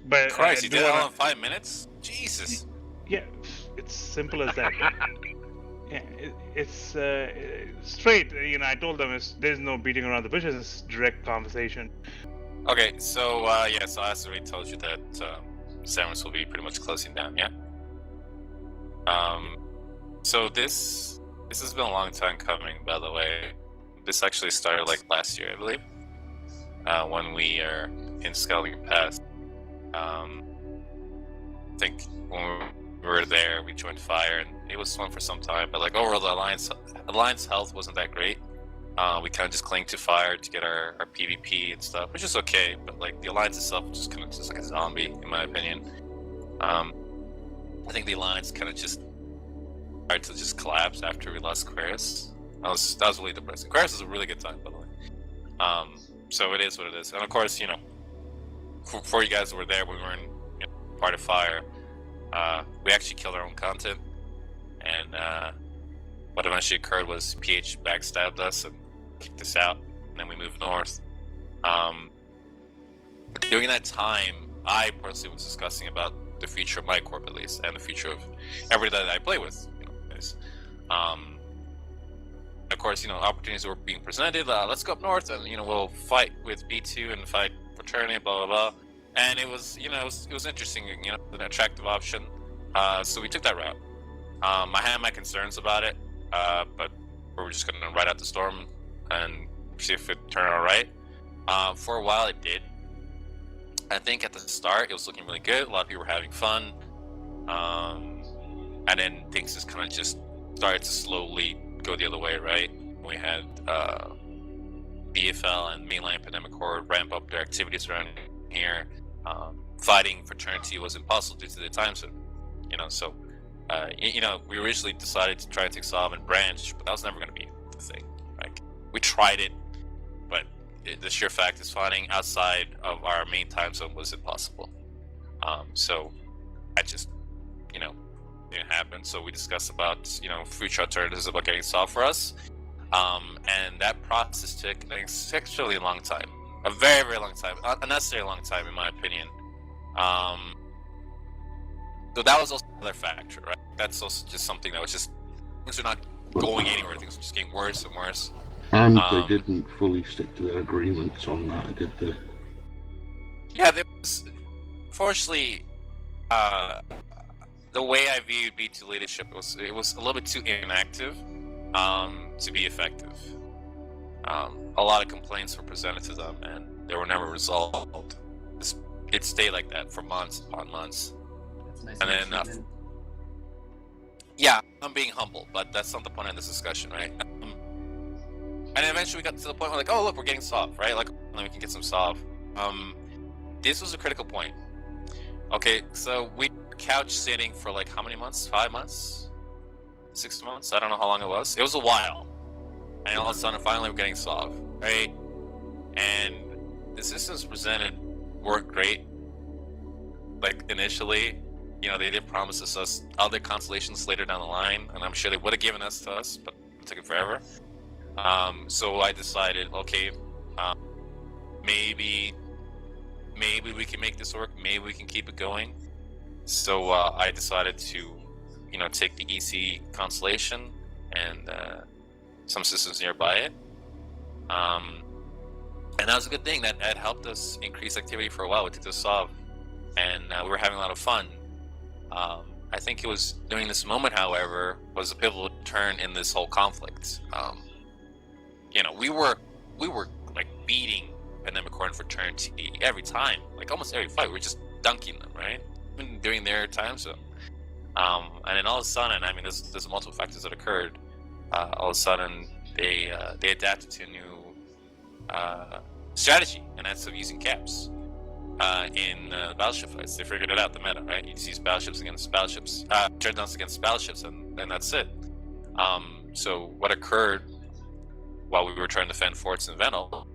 But I Christ, you do did it all wanna. in 5 minutes? Jesus. Yeah, it's simple as that. Yeah, it's straight. I told them there's no beating around the bushes. It's direct conversation. Okay, so yeah, so I already told you that Sev3rance will be pretty much closing down, yeah? So this has been a long time coming, by the way. This actually started like last year, I believe, when we are in Scaling Pass. I think when we were there, we joined FI.RE, and it was fun for some time. But like overall, the alliance health wasn't that great. We kind of just clinged to FI.RE to get our PvP and stuff, which is okay. But like the alliance itself was just kind of just like a zombie, in my opinion. I think the alliance kind of just started to just collapse after we lost Querus. That was really depressing. Querus was a really good time, by the way. So it is what it is. And of course, for you guys who were there, we weren't part of FI.RE. We actually killed our own content, and what eventually occurred was PH backstabbed us and kicked us out, and then we moved north. During that time, I personally was discussing about the future of my corp, at least, and the future of everybody that I play with. Of course, opportunities were being presented. Let's go up north, and we'll fight with B2 and fight fraternity, blah blah blah. And it was, it was interesting, an attractive option. So we took that route. I had my concerns about it, but we were just going to ride out the storm and see if it turned out right. For a while, it did. I think at the start, it was looking really good. A lot of people were having fun. And then things just kind of just started to slowly go the other way, right? We had BFL and mainline Pandemic Horde ramp up their activities around here. Fighting fraternity was impossible due to the time zone, so we originally decided to try to take Solve and branch, but that was never going to be the thing. Like, we tried it, but the sheer fact is fighting outside of our main time zone was impossible. So I just didn't happen. So we discussed about future alternatives about getting Solve for us, and that process took an exceptionally long time. A very, very long time. Unnecessarily long time, in my opinion. So that was also another factor, right? That's also just something that was just, things are not going anywhere. Things are just getting worse and worse. And they didn't fully stick to their agreements on that, did they? Yeah, there was, fortunately, the way I viewed B2 leadership it was a little bit too inactive to be effective. A lot of complaints were presented to them, and they were never resolved. It stayed like that for months upon months. That's nice. And then, yeah, I'm being humble, but that's not the point of this discussion, right? And eventually we got to the point where, like, oh look, we're getting Solve, right? Like, then we can get some Solve. This was a critical point. Okay, so we were couch sitting for like how many months? 5 months? 6 months? I don't know how long it was. It was a while. And all of a sudden, finally, we're getting Solve, right? And the systems presented weren't great. Like, initially, they did promise us other constellations later down the line, and I'm sure they would have given us to us, but it took it forever. So I decided, okay, maybe we can make this work. Maybe we can keep it going. So I decided to, take the EC constellation and some systems nearby it. And that was a good thing. That helped us increase activity for a while. We took the Solve, and we were having a lot of fun. I think it was during this moment, however, was a pivotal turn in this whole conflict. We were like beating Pandemic Horde and Fraternity every time, like almost every fight. We were just dunking them, right? Even during their time zone. And then all of a sudden, I mean, there's multiple factors that occurred. All of a sudden, they adapted to a new strategy, and that's of using caps in battleship fights. They figured it out, the meta, right? You just use battleships against battleships, dreadnoughts against battleships, and that's it. So what occurred while we were trying to defend forts in Venal,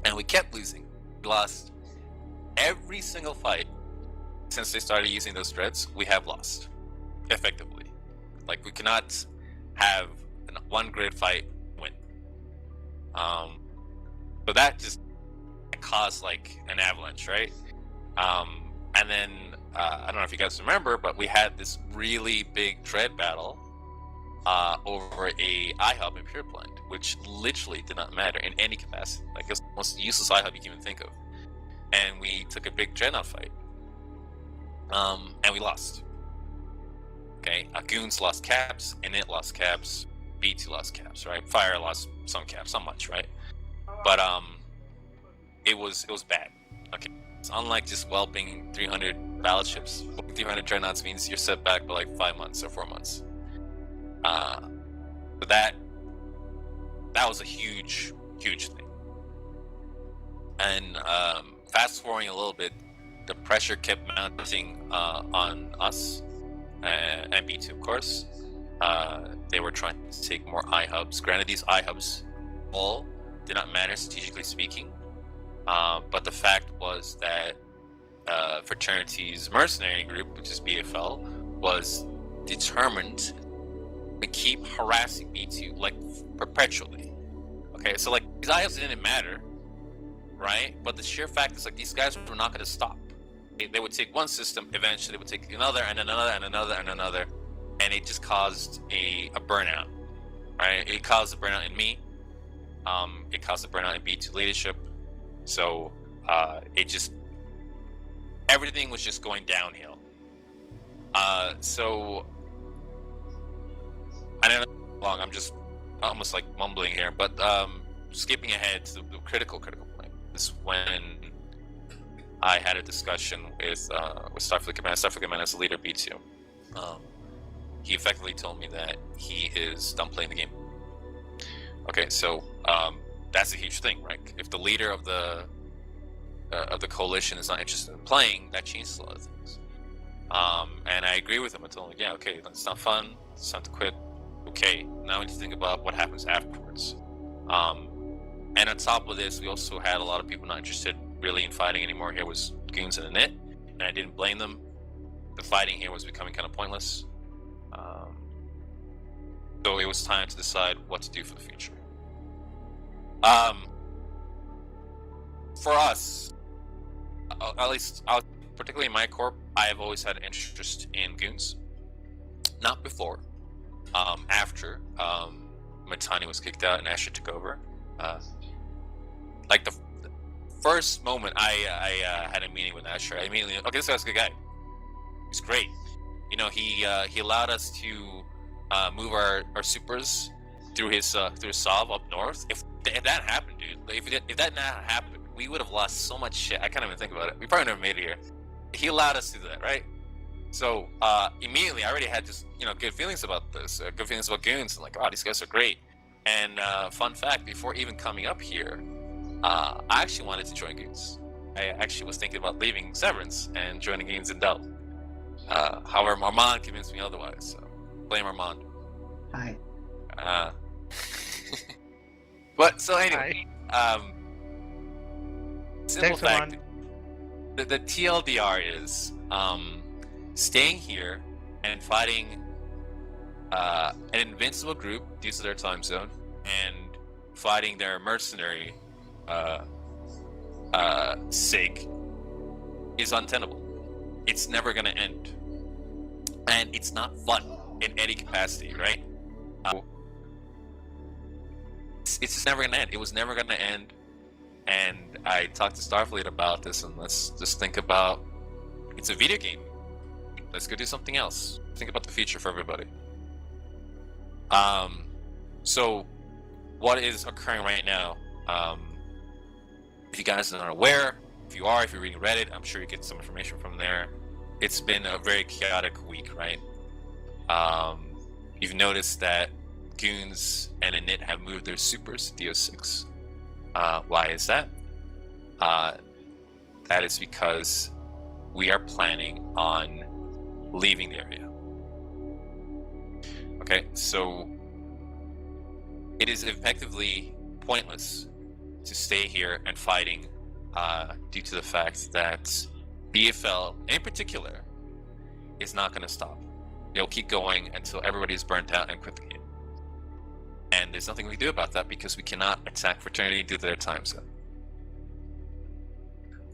and we kept losing. We lost every single fight since they started using those dreads. We have lost, effectively. Like, we cannot have one grid fight win. So that just it caused like an avalanche, right? And then I don't know if you guys remember, but we had this really big dread battle over a iHub in Pure Blind, which literally did not matter in any capacity. Like, it was the most useless iHub you can even think of. And we took a big Dreadnought fight. And we lost. Okay, Goons lost caps, Init lost caps, B2 lost caps, right? FI.RE lost some caps, not much, right? But it was bad. Okay, it's unlike just whelping 300 battleships. 300 dreadnoughts means you're set back by like 5 months or 4 months. But that was a huge thing. And fast forwarding a little bit, the pressure kept mounting on us and B2, of course. They were trying to take more iHubs. Granted, these iHubs all did not matter strategically speaking, but the fact was that Fraternity's mercenary group, which is BFL, was determined to keep harassing B2 like perpetually. Okay, so like these iHubs didn't matter, right? But the sheer fact is like these guys were not going to stop. They would take one system, eventually they would take another and another and another and another, and it just caused a burnout, right? It caused a burnout in me. It caused a burnout in B2 leadership. So everything was just going downhill. So I don't know how long, I'm just almost like mumbling here, but skipping ahead to the critical point is when I had a discussion with Starfleet Command. Starfleet Command as the leader B2. He effectively told me that he is done playing the game. Okay, so that's a huge thing, right? If the leader of the coalition is not interested in playing, that changes a lot of things. And I agree with him. I told him, yeah, okay, it's not fun. It's time to quit. Okay, now we need to think about what happens afterwards. And on top of this, we also had a lot of people not interested really in fighting anymore. Here was Goons and Init, and I didn't blame them. The fighting here was becoming kind of pointless. So it was time to decide what to do for the future. For us, at least particularly in my corp, I have always had an interest in Goons. Not before. After Matani was kicked out and Asher took over. Like the first moment I had a meeting with Asher, I immediately, okay, this guy's a good guy. He's great. You know, he allowed us to move our supers through his SOV up north. If that happened, dude, if that not happened, we would have lost so much shit. I can't even think about it. We probably never made it here. He allowed us to do that, right? So immediately, I already had just good feelings about this, good feelings about Goons, and like, oh, these guys are great. And fun fact, before even coming up here, I actually wanted to join Goons. I actually was thinking about leaving Sev3rance and joining Goons in Dell. However, Armand convinced me otherwise. So blame Armand. Hi. But so anyway, simple Thanks, fact, Armand. the TLDR is staying here and fighting an invincible group due to their time zone and fighting their mercenary sake is untenable. It's never going to end, and it's not fun in any capacity, right? It's just never going to end. It was never going to end. And I talked to Starfleet about this, and let's just think about, it's a video game. Let's go do something else. Think about the future for everybody. So what is occurring right now, if you guys are not aware, if you're reading Reddit, I'm sure you get some information from there. It's been a very chaotic week, right? You've noticed that Goons and Init have moved their supers to DO6. Why is that? That is because we are planning on leaving the area. Okay, so it is effectively pointless to stay here and fighting due to the fact that BFL, in particular, is not going to stop. They'll keep going until everybody is burnt out and quit the game. And there's nothing we can do about that because we cannot attack Fraternity due to their time zone.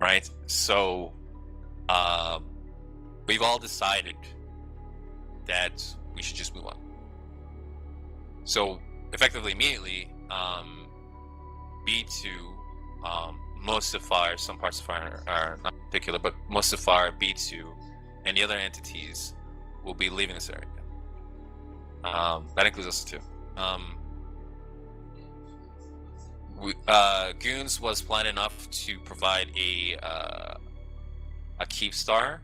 right? So we've all decided that we should just move on. So effectively, immediately, B2, most of FI.RE, some parts of FI.RE are not particular, but most of FI.RE, B2, and the other entities will be leaving this area. That includes us too. Goons was planned enough to provide a keep star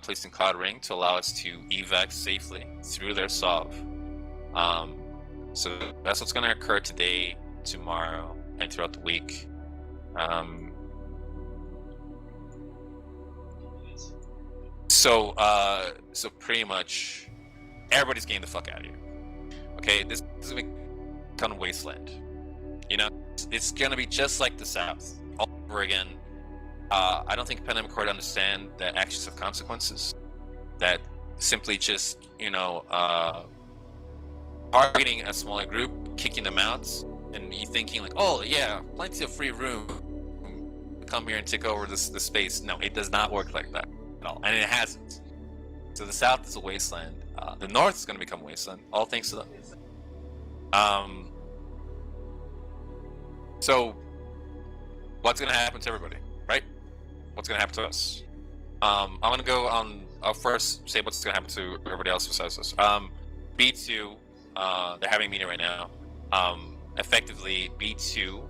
placed in Cloud Ring to allow us to evac safely through their SOV. So that's what's going to occur today, tomorrow, and throughout the week. So pretty much everybody's getting the fuck out of here. Okay, this is going to become a wasteland. You know, it's going to be just like the South all over again. I don't think Pandemic Court understand that actions have consequences. That simply just, you know, targeting a smaller group, kicking them out, and you thinking like, oh yeah, plenty of free room, come here and take over the space. No, it does not work like that at all, and it hasn't. So the South is a wasteland. The North is going to become a wasteland, all thanks to them. So what's going to happen to everybody, right? What's going to happen to us? I'm going to go on. I'll first say what's going to happen to everybody else besides us. B2, they're having a meeting right now. Effectively, B2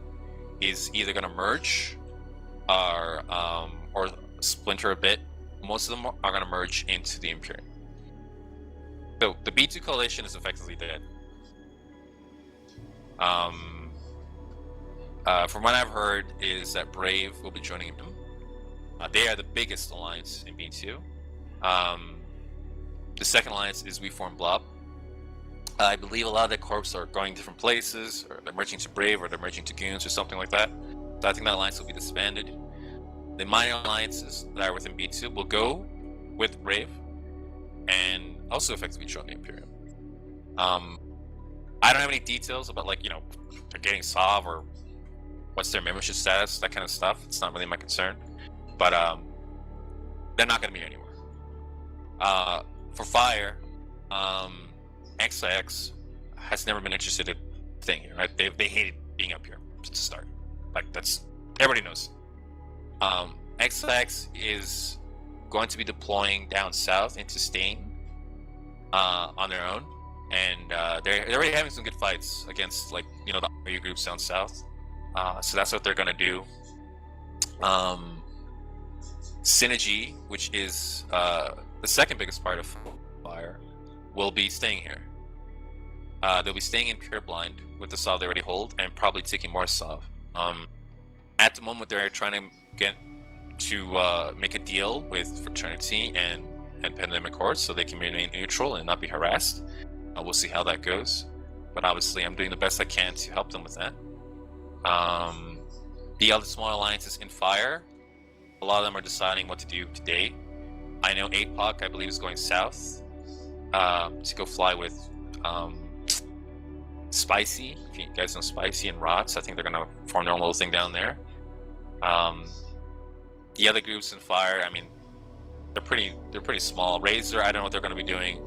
is either going to merge or splinter a bit. Most of them are going to merge into the Imperium. So the B2 coalition is effectively dead. From what I've heard is that Brave will be joining them. They are the biggest alliance in B2. The second alliance is We Form Blob. I believe a lot of the corps are going different places, or they're merging to Brave, or they're merging to Goons, or something like that. So I think that alliance will be disbanded. The minor alliances that are within B2 will go with Brave, and also effectively join the Imperium. I don't have any details about, like, you know, they're getting SOV or what's their membership status, that kind of stuff. It's not really my concern. But they're not going to be here anymore. For FI.RE, XIX has never been interested in staying here, right? They hated being up here to start. Like, that's, everybody knows. XX is going to be deploying down south into Stain on their own. And they're already having some good fights against, like, you know, the RU groups down south. So that's what they're going to do. Synergy, which is the second biggest part of FI.RE, will be staying here. They'll be staying in Pure Blind with the SOV they already hold, and probably taking more SOV. At the moment, they're trying to get to make a deal with Fraternity and Pandemic Court so they can remain neutral and not be harassed. We'll see how that goes. But obviously, I'm doing the best I can to help them with that. The other small alliances in FI.RE, a lot of them are deciding what to do today. I know APOC, I believe, is going south to go fly with Spicy. If you guys know Spicy and Rots, I think they're going to form their own little thing down there. The other groups in FI.RE, I mean, they're pretty small. Razor, I don't know what they're going to be doing.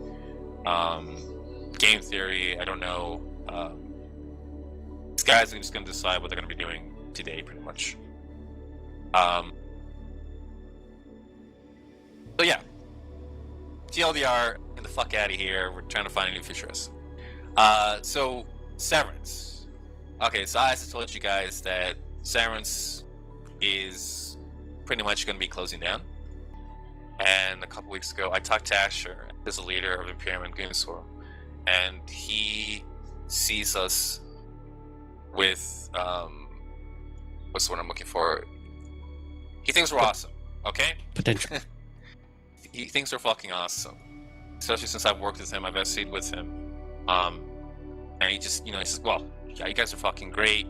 Game Theory, I don't know. These guys are just going to decide what they're going to be doing today, pretty much. So yeah, TLDR, get the fuck out of here. We're trying to find a new Fisheress. So Sev3rance. Okay, so I told you guys that Sev3rance is pretty much going to be closing down. And a couple weeks ago, I talked to Asher, as a leader of Imperium and Goons, and he sees us with what's the word I'm looking for? He thinks we're awesome. Okay. Potential. He thinks we're fucking awesome, especially since I've worked with him, I've SC'd with him, and he just, he says, well, yeah, you guys are fucking great,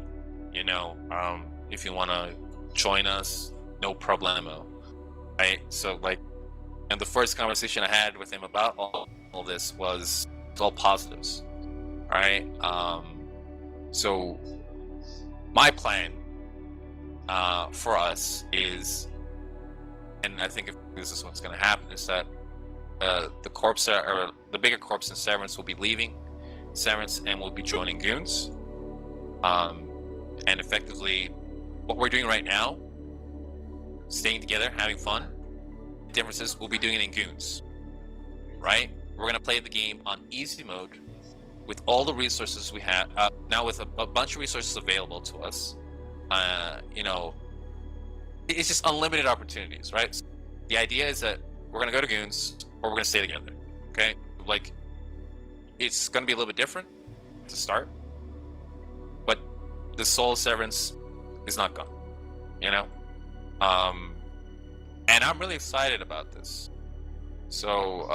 if you want to join us, no problemo, right? So, like, and the first conversation I had with him about all this was all positives, right? So my plan for us is and I think if this is what's going to happen, is that the corps or the bigger corps in Sev3rance will be leaving Sev3rance and will be joining Goons. And effectively, what we're doing right now, staying together, having fun, differences, we'll be doing it in Goons, right? We're going to play the game on easy mode with all the resources we have, now with a bunch of resources available to us. You know, it's just unlimited opportunities, right? So the idea is that we're going to go to Goons or we're going to stay together, okay? Like, it's going to be a little bit different to start, but the soul of Sev3rance is not gone, you know? And I'm really excited about this. So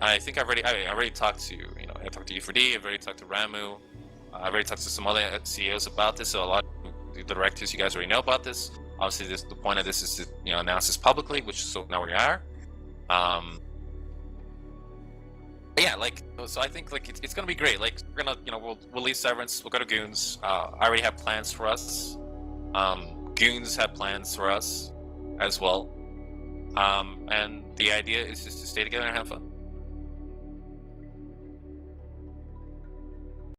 I think I already talked to, you know, I talked to FI.RE, I've already talked to Ramu, I've already talked to some other CEOs about this. So a lot of the directors, you guys already know about this. Obviously, the point of this is to, you know, announce this publicly, which so now we are. Yeah, like, so I think like it's gonna be great. Like, we're gonna, you know, we'll leave Sev3rance, we'll go to Goons. I already have plans for us. Goons have plans for us as well. And the idea is just to stay together and have fun.